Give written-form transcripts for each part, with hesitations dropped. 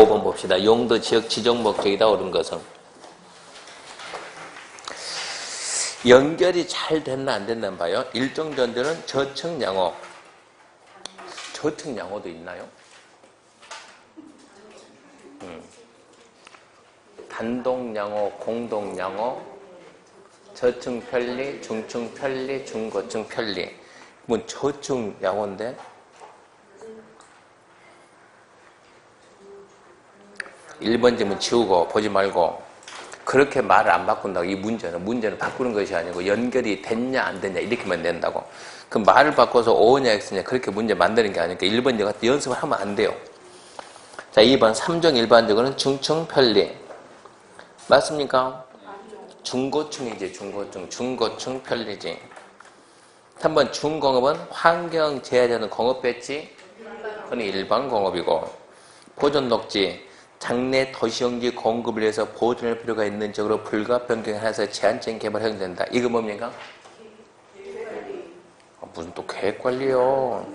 5번 봅시다. 용도, 지역, 지정 목적이다. 옳은 것은. 연결이 잘 됐나 안 됐나 봐요. 일정 전제는 저층 양호. 저층 양호도 있나요? 단독 양호, 공동 양호, 저층 편리, 중층 편리, 중고층 편리. 뭐 저층 양호인데? (1번) 질문 지우고 보지 말고. 그렇게 말을 안 바꾼다고. 이 문제는 바꾸는 것이 아니고 연결이 됐냐 안 됐냐 이렇게만 된다고. 그 말을 바꿔서 O냐 X냐 그렇게 문제 만드는 게 아니니까 1번 같은 연습을 하면 안 돼요. 자, 2번 3종 일반적으로는 중층 편리 맞습니까? 중고층이지. 중고층 편리지. 3번 중공업은 환경 제한되는 공업 배지 그건 일반 공업이고, 보존 녹지 장내 도시용지 공급을 위해서 보존할 필요가 있는 쪽으로 불가 변경해서 제한적인 개발 허용된다. 이거 뭡니까? 무슨 또 계획관리요.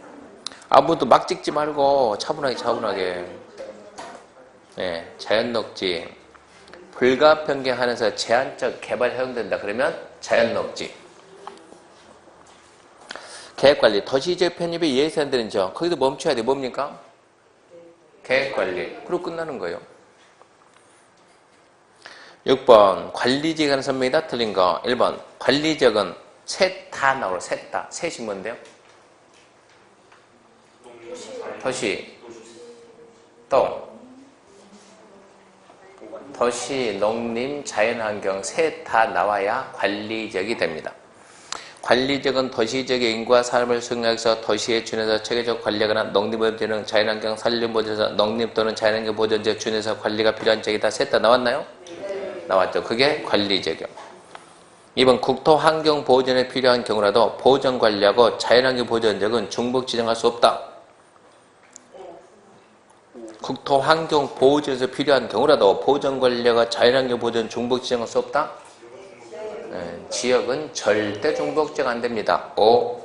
아무도 막 찍지 말고 차분하게. 네, 자연녹지 불가 변경하면서 제한적 개발 허용된다. 그러면 자연녹지. 계획관리 도시지역 편입의 예산되는 점 거기도 멈춰야 돼. 뭡니까? 계획관리. 그리고 끝나는 거예요. 6번 관리지역에 관한 설명이다. 틀린 거. 1번 관리지역은 셋 다 나오라. 셋 다. 셋이 뭔데요? 도시 또 도시, 농림, 자연환경 셋 다 나와야 관리지역이 됩니다. 관리지역은 도시지역의 인구와 삶을 수용해서 도시에 준해서 체계적 관리하거나 농림보전지능, 자연환경 산림보전에서 농림 또는 자연환경 보전지역 준해서 관리가 필요한 지역이다. 셋 다 나왔나요? 네. 나왔죠. 그게 관리지역이요. 2번 국토환경보전에 필요한 경우라도 보전관리하고 자연환경 보전지역은 중복 지정할 수 없다. 국토환경보전에서 필요한 경우라도 보전관리하고 자연환경 보전 중복 지정할 수 없다. 지역은 절대 중복지정 안 됩니다. 5.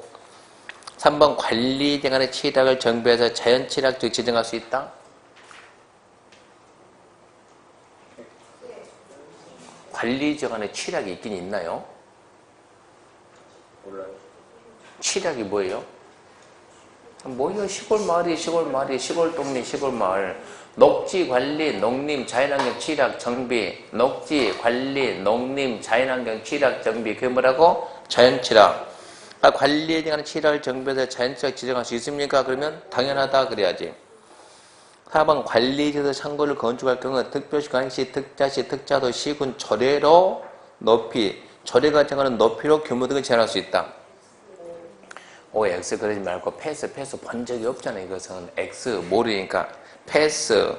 3번 관리지역 안에 취락을 정비해서 자연취락지역 지정할 수 있다. 관리지역 안에 취락이 있긴 있나요? 몰라요. 취락이 뭐예요? 뭐예요? 시골마을이 시골동리 시골마을. 녹지관리, 농림, 자연환경 취락 정비. 녹지관리, 농림, 자연환경 취락 정비. 그게 뭐라고? 자연취락. 관리에 대한 취락을 정비해서 자연취락 지정할 수 있습니까? 그러면 당연하다 그래야지. 4번 관리지에서 창고를 건축할 경우 특별시, 관행시, 특자시, 특자도, 시군, 조례로 높이, 조례가 정하는 높이로 규모 등을 제한할 수 있다. 오, X 그러지 말고 패스 본 적이 없잖아요. 이것은 X 모르니까 패스.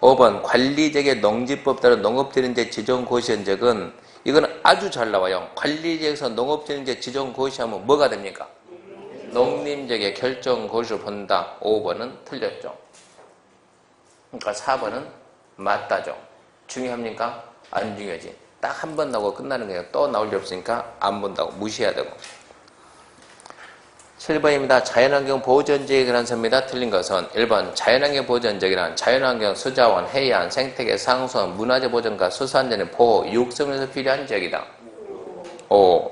5번 관리지역의 농지법 따라 농업진흥제 지정고시한적은 이건 아주 잘 나와요. 관리지역에서 농업진흥제 지정고시하면 뭐가 됩니까? 농림지역의 결정고시를 본다. 5번은 틀렸죠. 그러니까 4번은 맞다죠. 중요합니까? 안 중요하지. 딱 한 번 나오고 끝나는 거예요. 또 나올 일 없으니까 안 본다고 무시해야 되고. 7번입니다. 자연환경 보전지역에 관한 설명이다. 틀린 것은 1번 자연환경 보전지역이란 자연환경, 수자원, 해안, 생태계, 상수원, 문화재 보전과 수산전의 보호, 육성에서 필요한 지역이다. 5.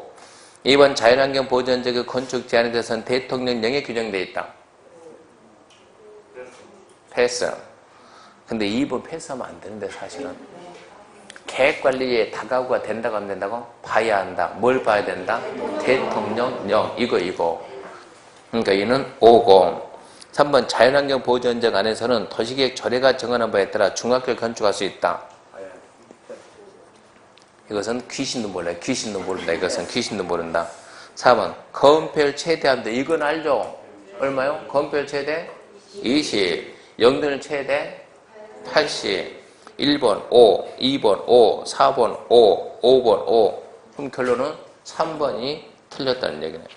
2번 자연환경 보전지역의 건축 제한에 대해서는 대통령 영에 규정되어 있다. 패스. 근데 2번 패스하면 안 되는데 사실은. 계획관리에 다가구가 된다고 안 된다고? 봐야 한다. 뭘 봐야 된다? 대통령령. 이거. 그러니까 이는 5고. 3번 자연환경 보전지역 안에서는 도시계획 조례가 정하는 바에 따라 중학교를 건축할 수 있다. 이것은 귀신도 몰라요. 귀신도 모른다. 이것은 귀신도 모른다. 4번 건폐율 최대한도. 이건 알죠? 얼마요? 건폐율 최대 20. 영도율 최대 80. 1번 5, 2번 5, 4번 5, 5번 5. 그럼 결론은 3번이 틀렸다는 얘기네요.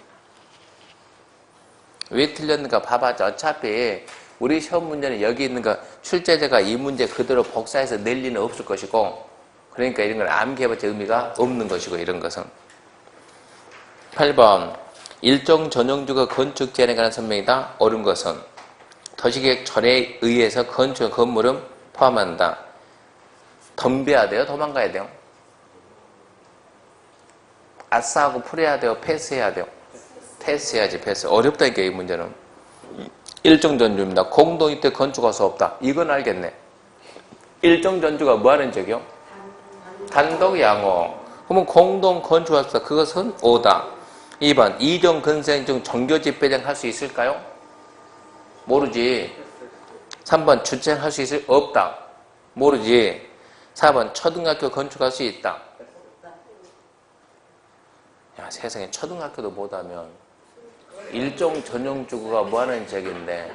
왜 틀렸는가 봐봐. 어차피 우리 시험 문제는 여기 있는 거 출제자가 이 문제 그대로 복사해서 낼 리는 없을 것이고, 그러니까 이런 걸 암기해봤자 의미가 없는 것이고, 이런 것은. 8번 일정 전용주거 건축 제한에 관한 설명이다. 옳은 것은 도시계획 조례에 의해서 건축 건물은 포함한다. 덤벼야 돼요? 도망가야 돼요? 아싸하고 풀어야 돼요? 패스해야 돼요? 패스해야지, 패스. 어렵다니까, 이 문제는. 일정 전주입니다. 공동이 때 건축할 수 없다. 이건 알겠네. 일정 전주가 뭐 하는 적이요? 단독 양호. 그러면 공동 건축할 수 없다. 그것은 오다. 2번, 이종 근생 중 정교 집회장 할 수 있을까요? 모르지. 3번, 주차장 할 수 있을? 없다. 모르지. 4번, 초등학교 건축할 수 있다. 야, 세상에 초등학교도 못하면 일종 전용 주거가 뭐하는 적인데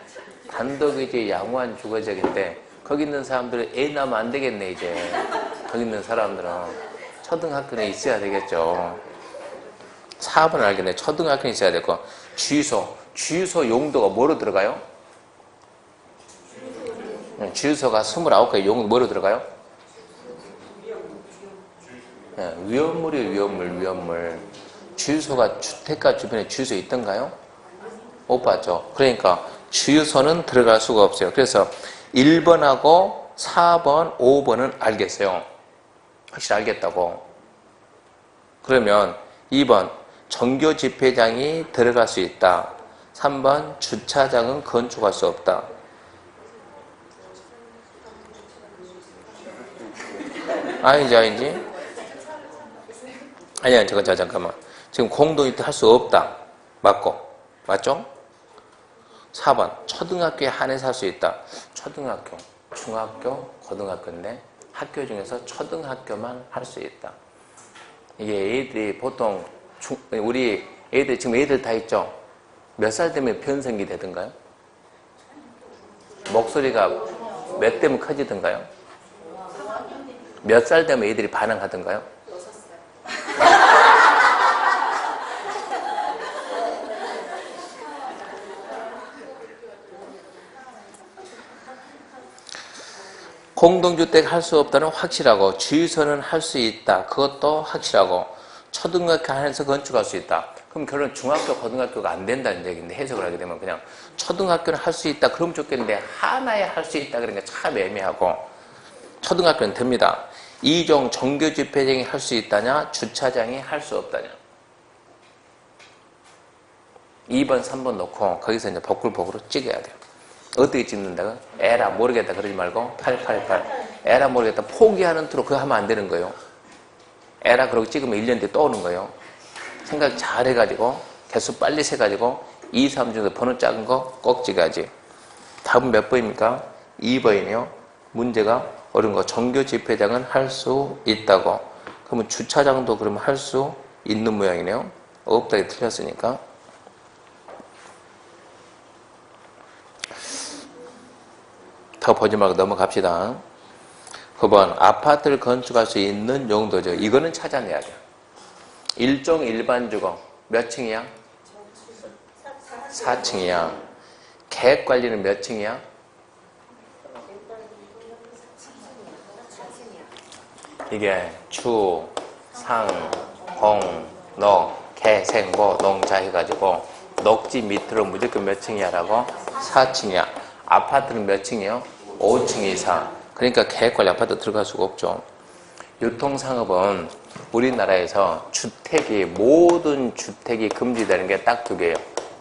단독이지 양호한 주거적인데 거기 있는 사람들은 애 낳으면 안 되겠네 이제. 거기 있는 사람들은 초등학교는 있어야 되겠죠. 4번 알겠네. 초등학교는 있어야 되고. 주유소 용도가 뭐로 들어가요? 주유소가 29개 용도 뭐로 들어가요? 위험물이에요. 위험물. 주유소가 주택가 주변에 주유소 있던가요? 못 봤죠. 그러니까 주유소는 들어갈 수가 없어요. 그래서 1번하고 4번, 5번은 알겠어요. 확실히 알겠다고. 그러면 2번 정교 집회장이 들어갈 수 있다. 3번 주차장은 건축할 수 없다. 아니지. 아니야, 잠깐만. 지금 공동주택 할 수 없다. 맞고. 맞죠? 4번. 초등학교에 한해서 할 수 있다. 초등학교, 중학교, 고등학교인데 학교 중에서 초등학교만 할 수 있다. 이게 애들이 보통 우리 애들 지금 애들 다 있죠? 몇 살 되면 변성기 되던가요? 목소리가 몇 대면 커지던가요? 몇 살 되면 애들이 반응하던가요? 공동주택 할 수 없다는 확실하고 주유소는 할 수 있다. 그것도 확실하고 초등학교 안에서 건축할 수 있다. 그럼 결론 중학교, 고등학교가 안 된다는 얘기인데 해석을 하게 되면 그냥 초등학교는 할 수 있다. 그럼 좋겠는데 하나에 할 수 있다. 그러니까 참 애매하고 초등학교는 됩니다. 2종 정교 집회장이 할 수 있다냐? 주차장이 할 수 없다냐? 2번, 3번 놓고 거기서 이제 복불복으로 찍어야 돼요. 어떻게 찍는다고? 에라 모르겠다 그러지 말고 888 에라 모르겠다 포기하는 투로 그거 하면 안 되는 거예요. 에라 그러고 찍으면 1년 뒤에 또 오는 거예요. 생각 잘 해가지고 개수 빨리 세가지고 2, 3 중에서 번호 작은 거 꼭 찍어야지. 답은 몇 번입니까? 2번이네요. 문제가 어려운 거. 정교 집회장은 할 수 있다고. 그러면 주차장도 그러면 할 수 있는 모양이네요. 없다게 틀렸으니까. 더 보지 말고 넘어갑시다. 9번 아파트를 건축할 수 있는 용도죠. 이거는 찾아내야 돼요. 일종 일반주거 몇 층이야? 4층이야. 계획관리는 몇 층이야? 이게 주, 상, 공, 녹, 개, 생, 보, 농자 해가지고 녹지 밑으로 무조건 몇 층이야라고? 4층이야. 아파트는 몇 층이요? 5층 이상. 그러니까 계획관리 아파트 들어갈 수가 없죠. 유통상업은 우리나라에서 모든 주택이 금지되는 게 딱 두 개예요.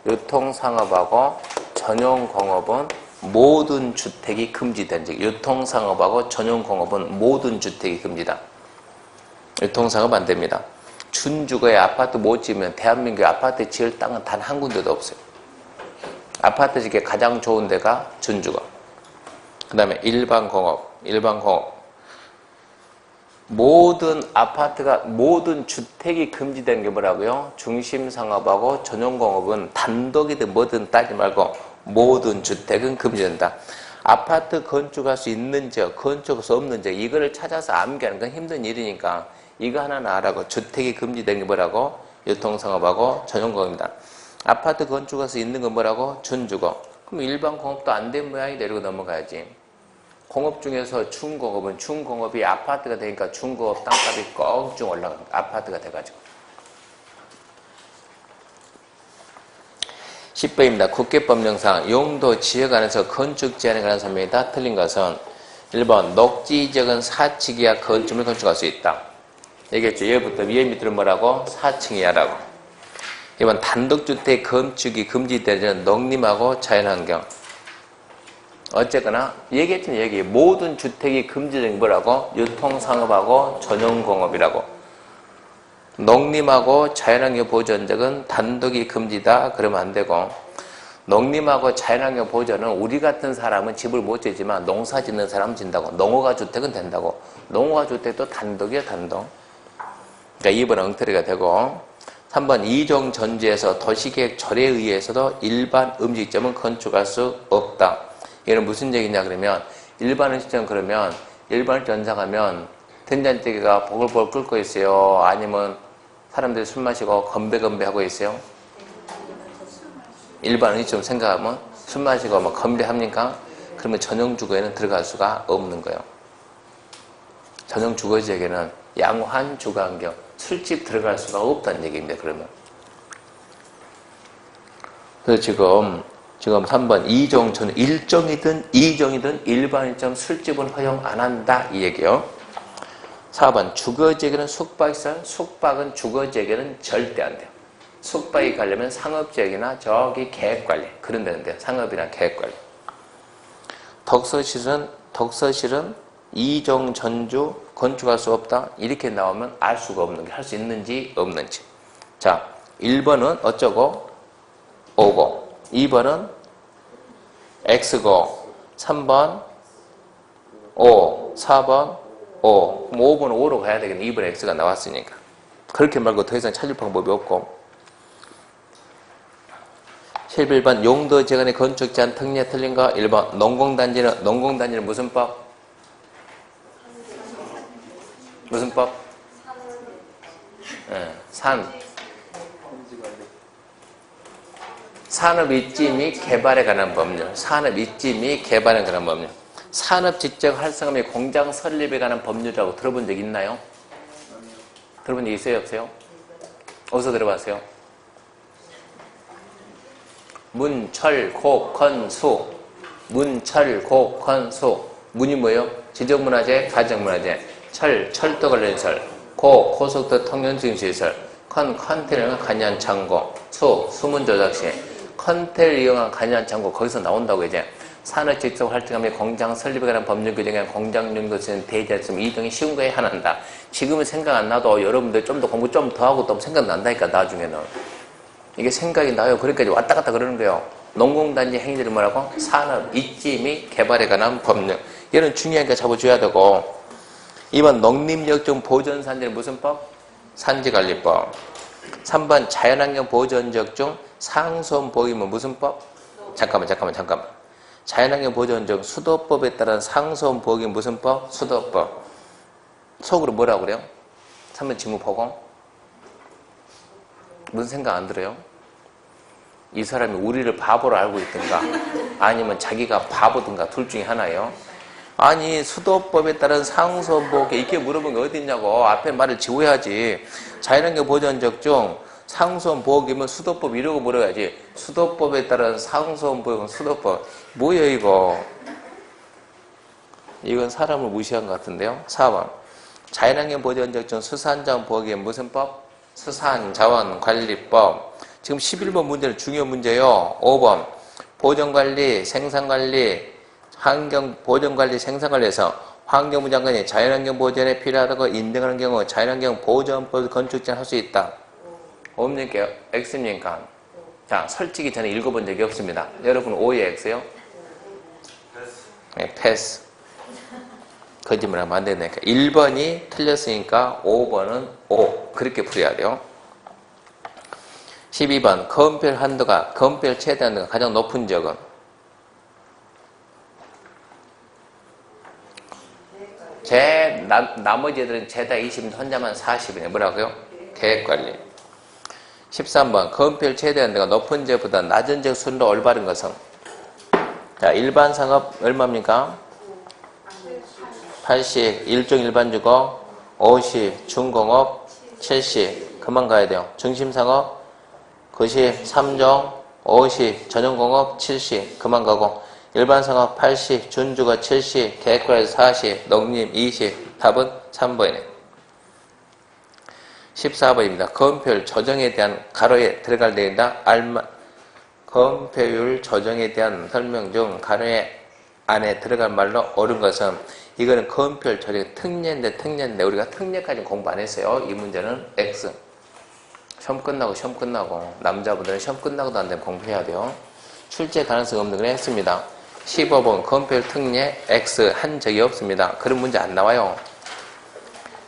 유통상업하고 전용공업은 모든 주택이 금지된 즉 유통상업하고 전용공업은 모든 주택이 금지다. 유통상업 안 됩니다. 준주거에 아파트 못 지으면 대한민국에 아파트 지을 땅은 단 한 군데도 없어요. 아파트 짓기 가장 좋은 데가 준주거. 그 다음에 일반공업. 모든 아파트가, 모든 주택이 금지되는 게 뭐라고요? 중심상업하고 전용공업은 단독이든 뭐든 따지 말고 모든 주택은 금지된다. 아파트 건축할 수 있는 지역, 건축할 수 없는 지역, 이거를 찾아서 암기하는 건 힘든 일이니까 이거 하나는 알아고. 주택이 금지된 게 뭐라고? 유통상업하고 전용공업입니다. 아파트 건축할 수 있는 건 뭐라고? 준주거. 그럼 일반 공업도 안 된 모양이 내리고 넘어가야지. 공업 중에서 중공업은 중공업이 아파트가 되니까 중공업 땅값이 껑충 올라갑니다. 아파트가 돼가지고. 10번입니다. 국계법령상 용도 지역 안에서 건축 제한에 관한 설명이 다 틀린 것은 1번 녹지지역은 4층 이하 건축물 건축할 수 있다. 얘기했죠. 얘부터 위에 밑으로 뭐라고? 4층 이하라고. 2번 단독주택 건축이 금지되는 농림하고 자연환경. 어쨌거나 얘기했죠. 얘기. 모든 주택이 금지된 뭐라고? 유통상업하고 전용공업이라고. 농림하고 자연환경 보전적은 단독이 금지다. 그러면 안 되고, 농림하고 자연환경 보전은 우리 같은 사람은 집을 못 지지만 농사 짓는 사람은 진다고. 농어가 주택은 된다고. 농어가 주택도 단독이야, 단독. 그러니까 2번 엉터리가 되고, 3번 이종 전지에서 도시계획 절에 의해서도 일반 음식점은 건축할 수 없다. 이거는 무슨 얘기냐 그러면, 일반 음식점 그러면 일반 전사 가면 된장찌개가 보글보글 끓고 있어요? 아니면 사람들이 술 마시고 건배건배 하고 있어요? 일반 음식점 생각하면 술 마시고 막 건배합니까? 그러면 전용 주거에는 들어갈 수가 없는 거예요. 전용 주거 지역에는 양호한 주거 환경, 술집 들어갈 수가 없다는 얘기입니다. 그러면. 그래서 지금 3번 이종 전 일종이든 이종이든 일반점 술집은 허용 안 한다 이 얘기요. 4번 주거지역에는 숙박 있어요? 숙박은 주거지역에는 절대 안 돼요. 숙박이 가려면 상업지역이나 저기 계획관리 그런 데는 돼요. 상업이나 계획관리. 독서실은 이종 전주 건축할 수 없다. 이렇게 나오면 알 수가 없는 게 할 수 있는지 없는지. 자, 1번은 어쩌고? O고, 2번은 X고, 3번 O, 4번 O. 그럼 5번은 O로 가야 되겠네. 2번 X가 나왔으니까. 그렇게 말고 더 이상 찾을 방법이 없고. 11번 용도 재건의 건축 제한 특례 틀린가? 1번 농공단지는 무슨 법? 무슨 법? 산업 입지 및 개발에 관한 법률. 산업 입지 및 개발에 관한 법률. 산업 지적 활성화 및 공장 설립에 관한 법률이라고 들어본 적 있나요? 들어본 적 있어요? 없어요? 어디서 들어봤어요? 문철곡건수. 문철곡건수. 문이 뭐예요? 지적문화재, 가정문화재. 철도 관련 시설. 고속도로 통행증시설. 컨테이너 간이한 창고. 수문 조작시. 컨테이너를 이용한 간이한 창고. 거기서 나온다고 이제. 산업 직접 활동하며 공장 설립에 관한 법률 규정에 공장 연구소는 대지했으면 이 등이 쉬운 거에 하나다. 지금은 생각 안 나도 여러분들 좀 더 공부 좀 더 하고 또 생각난다니까 나중에는. 이게 생각이 나요. 그러니까 왔다 갔다 그러는 거예요. 농공단지 행위들을 뭐라고? 산업 입지 및 개발에 관한 법률. 얘는 중요하니까 잡아줘야 되고. 2번 농림역종 보전산지는 무슨 법? 산지관리법. 3번 자연환경 보전지역 중 상수원 보호기면 무슨 법? 잠깐만. 자연환경 보전지역 수도법에 따른 상수원 보호기면 무슨 법? 수도법. 속으로 뭐라고 그래요? 3번 지문 보고. 무슨 생각 안 들어요? 이 사람이 우리를 바보로 알고 있든가 아니면 자기가 바보든가 둘 중에 하나예요. 아니 수도법에 따른 상수원 보호기 이렇게 물어본 게 어디 있냐고. 앞에 말을 지워야지. 자연환경 보전지역 중 상수원 보호기면 수도법 이러고 물어야지. 수도법에 따른 상수원 보호기면 수도법. 뭐야 이거. 이건 사람을 무시한 것 같은데요. 4번 자연환경 보전지역 중 수산자원 보호기면 무슨 법? 수산자원관리법. 지금 11번 문제는 중요 문제예요. 5번 보전관리, 생산관리, 보전관리, 생산관리에서 환경부 장관이 자연환경 보전에 필요하다고 인정하는 경우 자연환경 보전법 건축제를 할 수 있다. 없니까? X입니까? 자, 설치기 전에 읽어본 적이 없습니다. 여러분 O에 X요? 네, 패스. 거짓말하면 안 되니까. 1번이 틀렸으니까 5번은 O. 그렇게 풀어야 돼요. 12번 건폐율 한도가, 건폐율 최대 한도가 가장 높은 지역은? 나머지 애들은 최다 20인 혼자만 40이네. 뭐라고요? 계획관리. 13번 건폐율 최대 한도가 높은 지역보다 낮은 지역 순으로 올바른 것은? 자, 일반 상업 얼마입니까? 80, 일종 일반 주거, 50, 중공업, 70, 그만 가야 돼요. 중심상업, 90, 3종, 50, 전용공업, 70, 그만 가고, 일반 상업 80, 준주거 70, 계획관리 40, 농림 20. 답은 3번이네. 14번입니다. 검표율 조정에 대한 가로에 들어갈 내용이다. 검표율 조정에 대한 설명 중 가로에 안에 들어갈 말로 옳은 것은 이거는 검표율 조정 특례인데 우리가 특례까지 공부 안 했어요. 이 문제는 X. 시험 끝나고 남자분들은 시험 끝나고도 안 되면 공부해야 돼요. 출제 가능성 없는 걸 했습니다. 15번 검표율 특례 X 한 적이 없습니다. 그런 문제 안 나와요.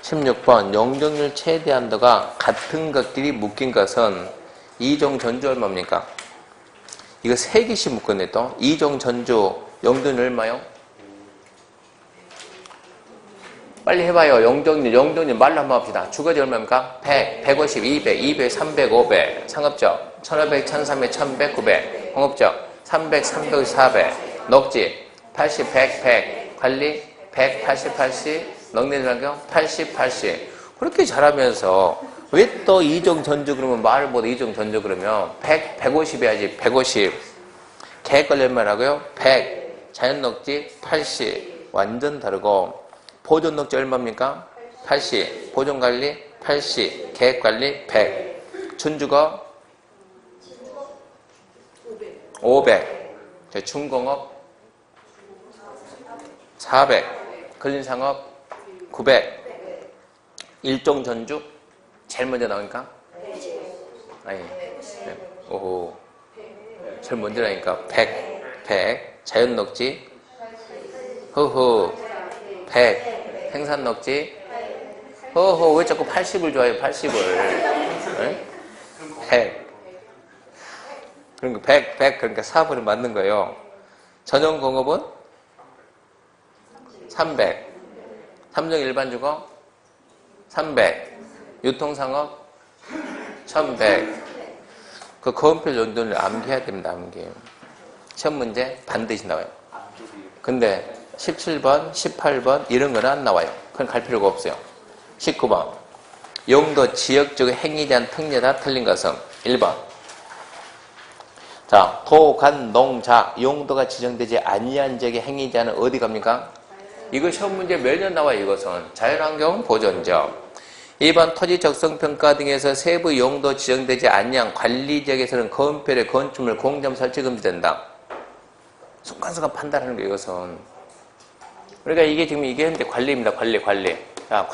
16번 용적률 최대 한도가 같은 것끼리 묶인 것은 이종 전주 얼마입니까? 이거 3개씩 묶었네 또. 이종 전주 용적률 얼마요? 빨리 해봐요. 용적률 말로 한번 합시다. 주거지 얼마입니까? 100, 150, 200, 200, 300, 500. 상업적 1500, 1300, 1100, 900. 공업적 300, 300, 400. 녹지 80, 100, 100. 관리 100, 80, 80. 농림환경 80, 80. 그렇게 잘하면서 왜 또 이종 전주 그러면 말을 못해 이종 전주 그러면 100, 150 해야지 150. 계획관리 얼마라고요? 100. 자연녹지 80. 완전 다르고 보존녹지 얼마입니까? 80. 보존관리 80. 계획관리 100. 준주거 500. 중공업 400. 근린상업 900. 일종 전주 제일 먼저 나오니까? 아니, 오호. 제일 먼저 나오니까 100. 자연녹지 허허 100. 생산녹지 허허. 왜 자꾸 80을 좋아해요? 80을 100. 그러니까 100 그러니까 4번이 맞는 거예요. 전용공업은 300. 삼종 일반주거 300. 유통상업 1100. 그 검표 용도를 암기해야 됩니다. 암기. 시험 문제 반드시 나와요. 근데 17번, 18번 이런 거는 안 나와요. 그건 갈 필요가 없어요. 19번 용도 지역적 행위에 대한 특례다. 틀린 것은 1번. 자, 도, 간, 농, 자 용도가 지정되지 아니한 지역의 행위에 대한 어디 갑니까? 이거 시험 문제 매년 나와요. 이것은 자연환경 보존적. 2번 토지 적성평가 등에서 세부 용도 지정되지 않냐 관리지역에서는 건폐율의 건축물 공점 설치 금지된다. 순간순간 판단하는 게 이것은. 그러니까 이게 지금 이게 현재 관리입니다. 관리. 자,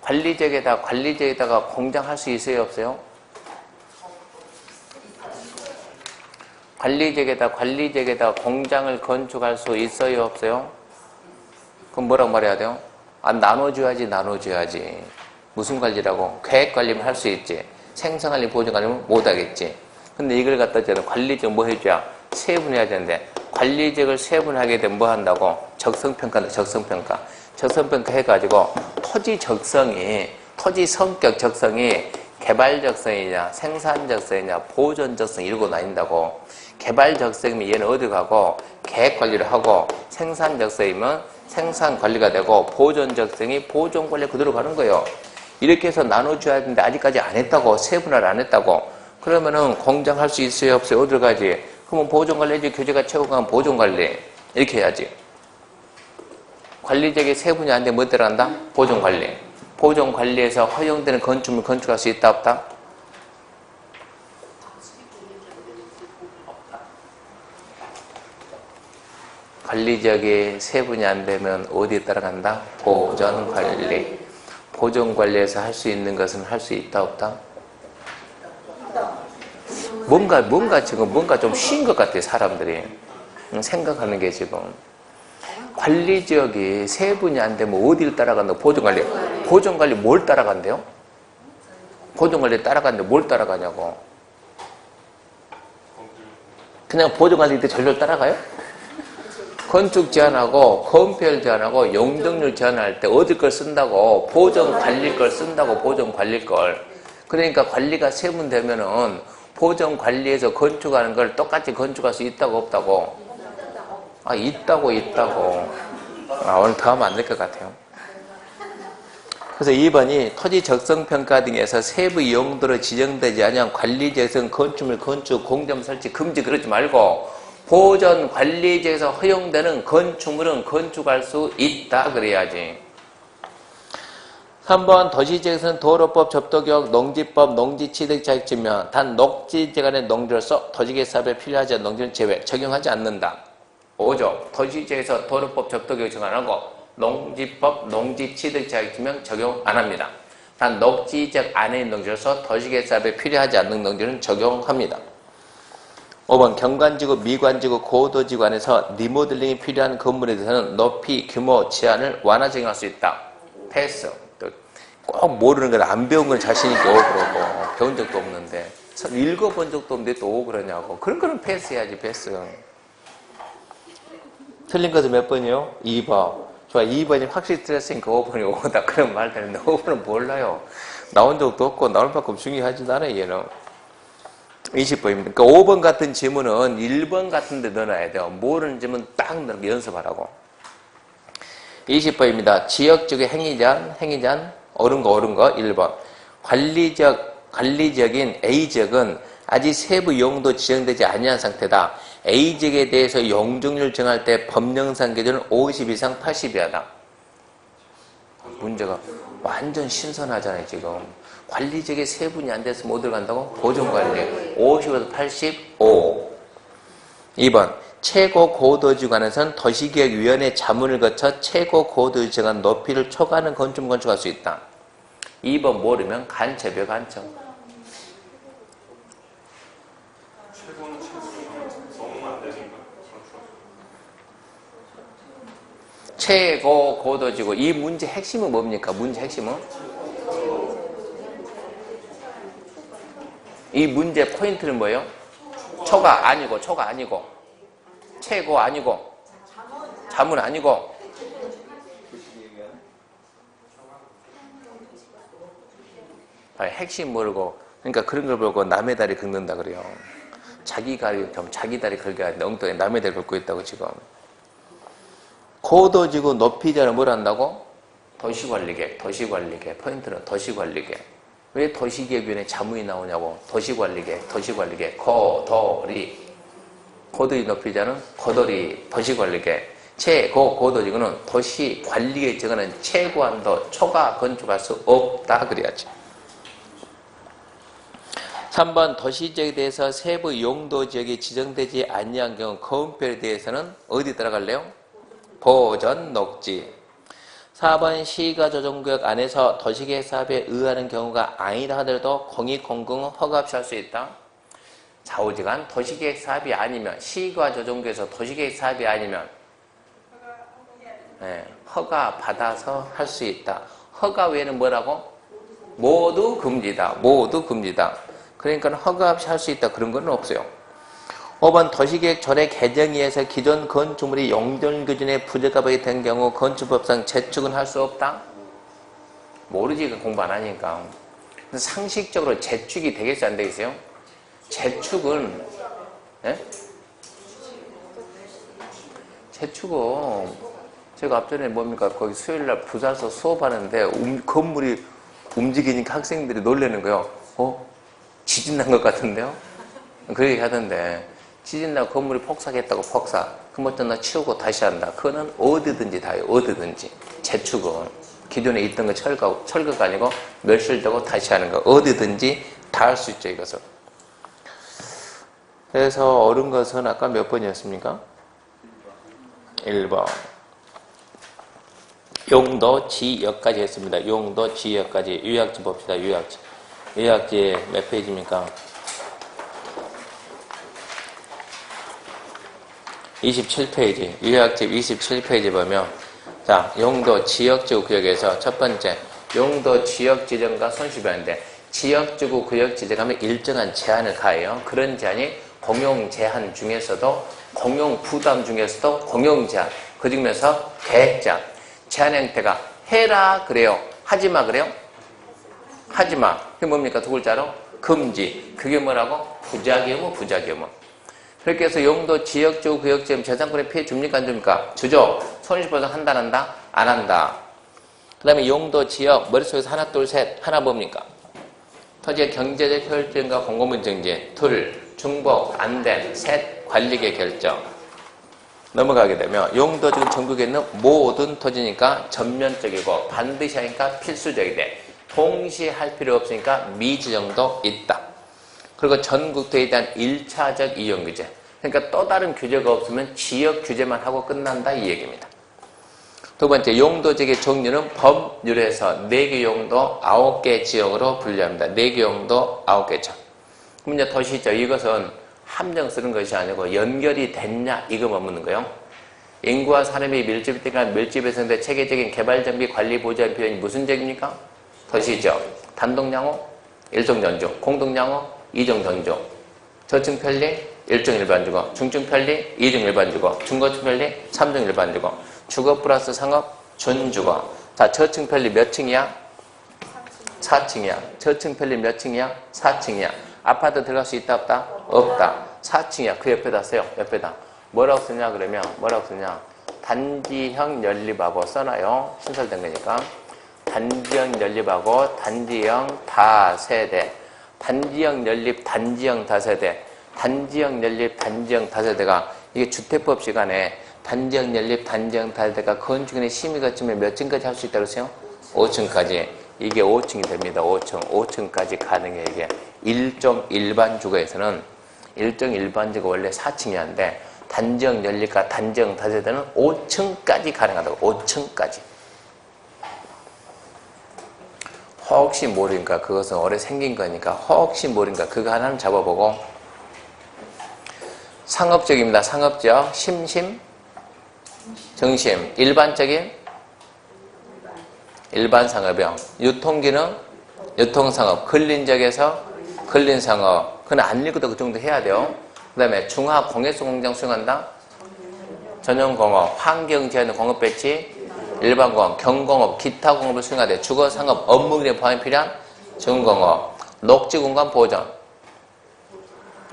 관리지역에다가 공장할 수 있어요? 없어요? 관리지역에다 공장을 건축할 수 있어요? 없어요? 그럼 뭐라고 말해야 돼요? 나눠줘야지. 무슨 관리라고? 계획관리면 할 수 있지. 생산관리, 보존관리면 못하겠지. 근데 이걸 갖다 저는 관리지역 뭐 해줘야? 세분해야 되는데, 관리지역을 세분하게 되면 뭐 한다고? 적성평가다, 적성평가. 적성평가 해가지고, 토지 성격 적성이 개발 적성이냐, 생산 적성이냐, 보존 적성 이러고 나뉜다고. 개발 적성이면 얘는 어디 가고, 계획관리를 하고, 생산 적성이면 생산 관리가 되고 보존 적성이 보존 관리 그대로 가는 거예요. 이렇게 해서 나눠줘야 되는데 아직까지 안 했다고, 세분화를 안 했다고. 그러면은 공장 할 수 있어요? 없어요? 어디로 가지? 그러면 보존 관리 해야지. 교재가 최고 가면 보존 관리. 이렇게 해야지. 관리적인 세분이 안 돼 뭐 들어간다? 보존 관리. 보존 관리에서 허용되는 건축물 건축할 수 있다 없다? 관리지역이 세분이 안 되면 어디에 따라간다? 보존관리. 보존관리에서 할 수 있는 것은 할 수 있다 없다? 뭔가 좀 쉬운 것 같아요. 사람들이 생각하는 게 지금. 관리지역이 세분이 안 되면 어디를 따라간다? 보존관리. 보존관리 뭘 따라간대요? 보존관리 따라가는데 뭘 따라가냐고. 그냥 보존관리 때 절로 따라가요? 건축 제한하고 건폐율 제한하고 용적률 제한할 때 어디 걸 쓴다고? 보존 관리 걸 쓴다고. 보존 관리 걸. 그러니까 관리가 세분되면은 보존 관리에서 건축하는 걸 똑같이 건축할 수 있다고 없다고? 있다고. 오늘 더 하면 안 될 것 같아요. 그래서 2번이 토지 적성평가 등에서 세부 용도로 지정되지 않은 관리지역에서는 건축물 건축 공점 설치 금지 그러지 말고 보전 관리지역에서 허용되는 건축물은 건축할 수 있다 그래야지. 3번 도시지역에서는 도로법, 접도교육, 농지법, 농지취득자격증명 단 녹지재간의 농지로서 도시개사업에 필요하지 않은 농지는 제외, 적용하지 않는다. 5조 도시지역에서 도로법, 접도교육 적용 안 하고 농지법, 농지취득자격증명 적용 안 합니다. 단 녹지지역 안에 있는 농지로서 도시개사업에 필요하지 않는 농지는 적용합니다. 5번 경관지구, 미관지구, 고도지구 안에서 리모델링이 필요한 건물에 대해서는 높이, 규모, 제한을 완화 적용할 수 있다. 패스. 꼭 모르는 건 안 배운 건 자신 있게 오고 그러고 배운 적도 없는데 읽어본 적도 없는데 또 오고 그러냐고. 그런 거는 패스해야지 패스. 틀린 것은 몇 번이요? 2번. 좋아, 2번이 확실히 틀렸으니까 5번이 오다 그런 말 되는데 5번은 몰라요. 나온 적도 없고 나올 만큼 중요하지도 않아요 얘는. 20번입니다. 그러니까 5번 같은 지문은 1번 같은 데 넣어놔야 돼요. 모르는 지문 딱 넣고 연습하라고. 20번입니다. 지역적의 행위제한 옳은 거 1번. 관리지역인 A지역은 아직 세부 용도 지정되지 아니한 상태다. A지역에 대해서 용적률 정할 때 법령상 기준은 50 이상 80 이하다. 문제가 완전 신선하잖아요 지금. 관리지역에 세분이 안 돼서 못 들어간다고? 보존관리 50에서 85. 2번 최고 고도지구 안에서는 도시계획위원회 자문을 거쳐 최고 고도지구 정한 높이를 초과하는 건축물 건축할 수 있다. 2번 모르면 간첩이요 간첩. 최고 고도지구 이 문제 핵심은 뭡니까? 문제 핵심은? 이 문제 포인트는 뭐예요? 초가 아니고 최고 아니고 자문 아니고 핵심 모르고 그러니까 그런 걸 보고 남의 다리 긁는다 그래요. 자기 다리 긁어야 하는데 엉덩이에 남의 다리 긁고 있다고 지금. 고도지구 높이자는 뭘 한다고? 도시관리계획 포인트는 도시관리계획. 왜 도시계획위원회 자문이 나오냐고. 도시관리계획 고도리 높이자는 고도리 도시관리계획. 최고 고도지구는 도시관리계획 정하는 최고한도 초과 건축할 수 없다 그래야지. 3번 도시지역에 대해서 세부 용도지역이 지정되지 아니한 경우 거음표에 대해서는 어디 따라갈래요? 보전 녹지. 4번 시가조정구역 안에서 도시계획 사업에 의하는 경우가 아니다 하더라도 공익공공은 허가 없이 할 수 있다. 좌우지간 도시계획 사업이 아니면 시가조정구역에서 도시계획 사업이 아니면 허가 받아서 할 수 있다. 허가 외에는 뭐라고? 모두 금지다. 그러니까 허가 없이 할 수 있다. 그런 건 없어요. 5번 도시계획 조례 개정에 의해서 기존 건축물이 용적률 기준에 부적합하게 된 경우 건축법상 재축은 할 수 없다? 모르지 공부 안 하니까. 상식적으로 재축이 되겠어요? 안 되겠어요? 재축은 제가 앞전에 뭡니까 거기 수요일날 부사서 수업하는데 건물이 움직이니까 학생들이 놀라는 거예요. 지진 난 것 같은데요? 그 얘기 하던데 지진 나고 건물이 폭삭했다고 폭삭. 그럼 어쩌나 치우고 다시 한다. 그거는 어디든지 다요. 어디든지. 재축은 기존에 있던 거 철거가 아니고 멸실되고 다시 하는 거. 어디든지 다 할 수 있죠 이것은. 그래서 옳은 것은 아까 몇 번이었습니까? 1번. 용도 지역까지 했습니다. 용도 지역까지. 요약지 봅시다. 요약지 몇 페이지입니까? 27페이지. 요약집 27페이지 보면 자, 용도 지역지구 구역에서 첫 번째 용도 지역 지정과 손실변인데 지역지구 구역 지정하면 일정한 제한을 가해요. 그런 제한이 공용 제한 중에서도 공용 부담 중에서도 공용 제한. 그 중에서 계획 제한. 제한 형태가 해라 그래요. 하지마 그래요? 하지마. 그게 뭡니까? 두 글자로 금지. 그게 뭐라고? 부작용. 그렇게 해서 용도 지역지구 구역지금 재산권에 피해 줍니까 안 줍니까? 주죠. 손실보상 한다 안 한다? 안 한다. 그 다음에 용도 지역 머릿속에서 하나 둘 셋 하나 뭡니까? 토지의 경제적 효율성과 공공분정지 둘 중복 안된 셋 관리계 결정. 넘어가게 되면 용도지는 전국에 있는 모든 토지니까 전면적이고 반드시 하니까 필수적이 돼. 동시에 할 필요 없으니까 미지정도 있다. 그리고 전국토에 대한 1차적 이용 규제. 그러니까 또 다른 규제가 없으면 지역 규제만 하고 끝난다 이 얘기입니다. 두 번째, 용도지역의 종류는 법률에서 4개 용도 9개 지역으로 분류합니다. 4개 용도 9개 지역. 그럼 이제 도시죠. 이것은 함정 쓰는 것이 아니고 연결이 됐냐 이거만 묻는 거예요. 인구와 사람이 밀집이 되니까 밀집에 상대 체계적인 개발 정비 관리 보조의 표현이 무슨 지역입니까? 도시죠. 단독 양호, 일종 전주, 공동 양호, 이종 전주, 저층 편리, 일종 일반주거, 중층 편리, 이종 일반주거, 중고층 편리, 3종 일반주거, 주거 플러스 상업, 준주거. 자, 저층 편리 몇 층이야? 4층이야. 저층 편리 몇 층이야? 4층이야. 아파트 들어갈 수 있다 없다? 없다. 4층이야. 그 옆에다 써요. 옆에다. 뭐라고 쓰냐 그러면 뭐라고 쓰냐? 단지형 연립하고 써놔요. 신설된 거니까. 단지형 연립하고 단지형 다세대. 단지형 연립, 단지형 다세대. 단지형 연립, 단지형 다세대가 이게 주택법 시간에 단지형 연립, 단지형 다세대가 건축인의 심의 거치면 몇 층까지 할 수 있다고 했어요? 5층까지. 이게 5층이 됩니다. 5층. 5층까지 가능해 이게. 일종 일반 주거에서는 일종 일반 주거 원래 4층이었는데 단지형 연립과 단지형 다세대는 5층까지 가능하다고. 5층까지. 혹시 모르니까 그것은 오래 생긴 거니까 혹시 모르니까 그거 하나는 잡아보고 상업적입니다. 상업적. 심심, 정심. 일반적인 일반 상업형. 유통기능, 유통상업. 근린적에서 근린상업. 그건 안 읽어도 그 정도 해야 돼요. 그 다음에 중화 공예소 공장 수행한다. 전용공업, 환경제한 공업 배치, 일반공업, 경공업, 기타 공업을 수행하되 주거상업, 업무기능 포함이 필요한 준공업. 녹지공간 보전,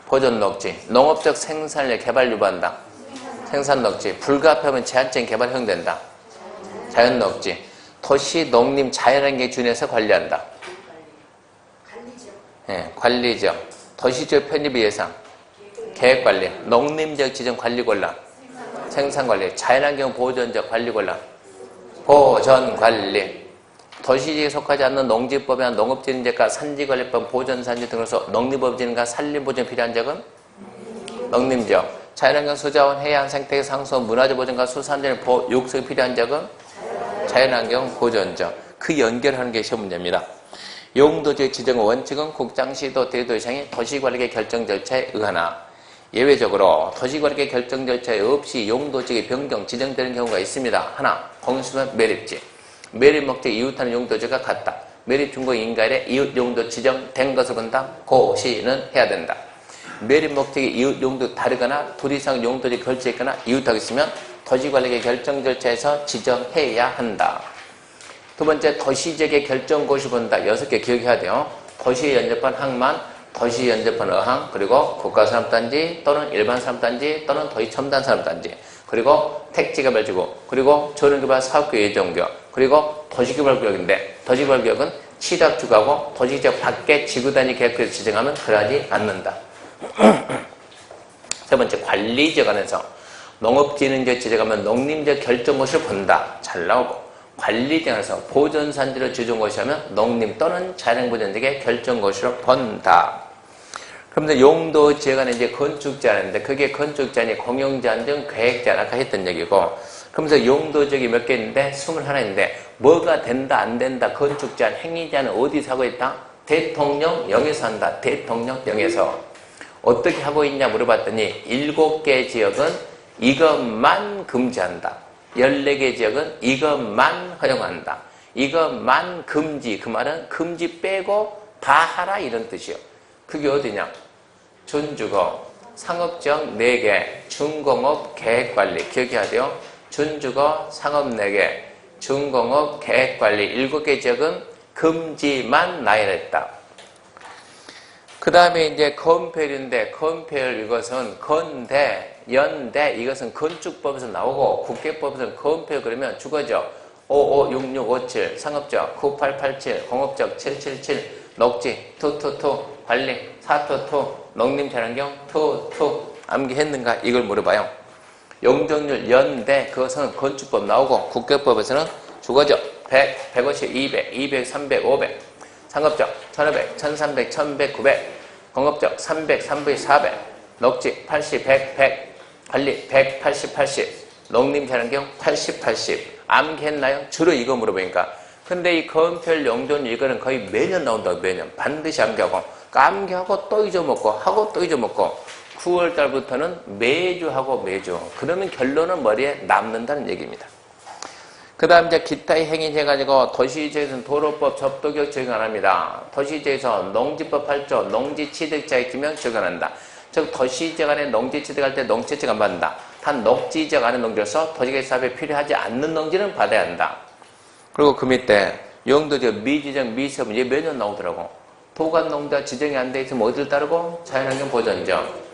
보전 녹지. 농업적 생산력 개발 유발한다. 생산 녹지. 불가피하면 제한적인 개발 허용된다. 자연 녹지. 도시 농림 자연환경 준해서 관리한다. 예, 관리적. 도시적 편입 예상. 계획관리. 농림적 지정 관리 권란. 생산관리. 자연환경 보존적 관리 권란. 보전관리. 도시지역에 속하지 않는 농지법이나 농업진흥제과 산지관리법, 보전산지 등으로서 농림법진흥과 산림보존이 필요한 적은 농림적. 자연환경 수자원, 해양 생태계 상수, 문화재 보존과 수산물 육성이 필요한 적은 자연환경 보존적. 그 연결하는 게 시험 문제입니다. 용도지역 지정 원칙은 국장시도 대도시장이 도시관리계 결정 절차에 의하나 예외적으로 도시관리계 결정 절차에 없이 용도지역의 변경 지정되는 경우가 있습니다. 하나, 공수면 매립지. 매립 목적 이웃하는 용도지가 같다. 매립 중고 인가일에 이웃 용도 지정된 것을 본다. 고시는 해야 된다. 매립 목적이 이웃 용도 다르거나 둘 이상 용도지 걸쳐있거나 이웃하고 있으면 도시관리계 결정 절차에서 지정해야 한다. 두 번째, 도시지역의 결정고시 본다. 6개 기억해야 돼요. 도시에 연접한 항만, 도시에 연접한 어항, 그리고 국가산업단지 또는 일반산업단지 또는 도시첨단산업단지, 그리고 택지개발지구, 그리고 전원개발 사업구 예정구역, 그리고 도시개발구역인데 도시개발구역은 취락주거하고 도시지역 밖에 지구단위 계획표에서 지정하면 그러하지 않는다. 세 번째, 관리지역 안에서 농업진흥지역 지정하면 농림지역 결정고시를 본다. 잘 나오고, 관리지역 안에서 보존산지로 지정고시 하면 농림 또는 자연보존지역의 결정고시로 본다. 그러면서 용도지역 안에 이제 건축제한인데 그게 건축제한이 공용제한 등 계획제한 아까 했던 얘기고, 그러면서 용도지역이 몇 개 있는데 21인데 뭐가 된다 안 된다 건축제한 행위제한은 어디서 하고 있다? 대통령령에서 한다. 대통령령에서. 어떻게 하고 있냐 물어봤더니 7개 지역은 이것만 금지한다. 14개 지역은 이것만 허용한다. 이것만 금지. 그 말은 금지 빼고 다 하라 이런 뜻이요. 그게 어디냐? 준주거, 상업지역 4개, 준공업 계획관리. 기억해야 돼요. 준주거, 상업 4개, 준공업 계획관리. 7개 지역은 금지만 나열했다. 그 다음에 이제 건폐율인데, 건폐율 이것은 건대, 연대, 이것은 건축법에서 나오고, 국계법에서는 건폐율 그러면 주거적 556657, 상업적 9887, 공업적 777, 녹지 222, 관리 422, 농림자연환경 22, 암기했는가? 이걸 물어봐요. 용적률 연대 그것은 건축법 나오고 국격법에서는 주거적 100, 150, 200, 200, 300, 500 상업적 1500, 1300, 1100, 900 공업적 300, 300, 400 녹지 80, 100, 100 관리 100, 80, 80 농림 자연환경 80, 80 암기했나요? 주로 이거 물어보니까. 근데 이 건폐율 용적률 이거는 거의 매년 나온다고. 매년 반드시 암기하고 암기하고 또 잊어먹고 하고 또 잊어먹고 9월 달부터는 매주 하고 매주. 그러면 결론은 머리에 남는다는 얘기입니다. 그 다음 이제 기타의 행위 해가지고 도시지역에서는 도로법 접도격 적용 안 합니다. 도시지역에서 농지법 8조 농지취득자의 규명 적용한다. 즉 도시지역 안에 농지취득할 때 농지취득 안 받는다. 단 녹지지역 안에 농지로서 도시계획 사업에 필요하지 않는 농지는 받아야 한다. 그리고 그 밑에 용도지역 미지정 미세분 이게 매년 나오더라고. 도관농지가 지정이 안 돼 있으면 어디를 따르고? 자연환경 보존지역.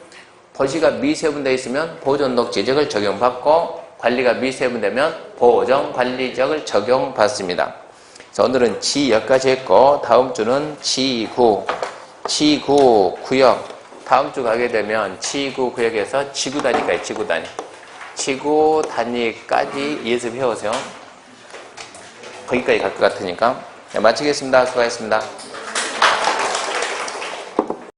도시가 미세분되어 있으면 보존녹지지역을 적용받고 관리가 미세분되면 보존관리지역을 적용받습니다. 그래서 오늘은 지역까지 했고 다음 주는 지구, 구역. 다음 주 가게 되면 지구 구역에서 지구 단위까지 지구 단위까지 예습해 오세요. 거기까지 갈 것 같으니까. 네, 마치겠습니다. 수고하셨습니다.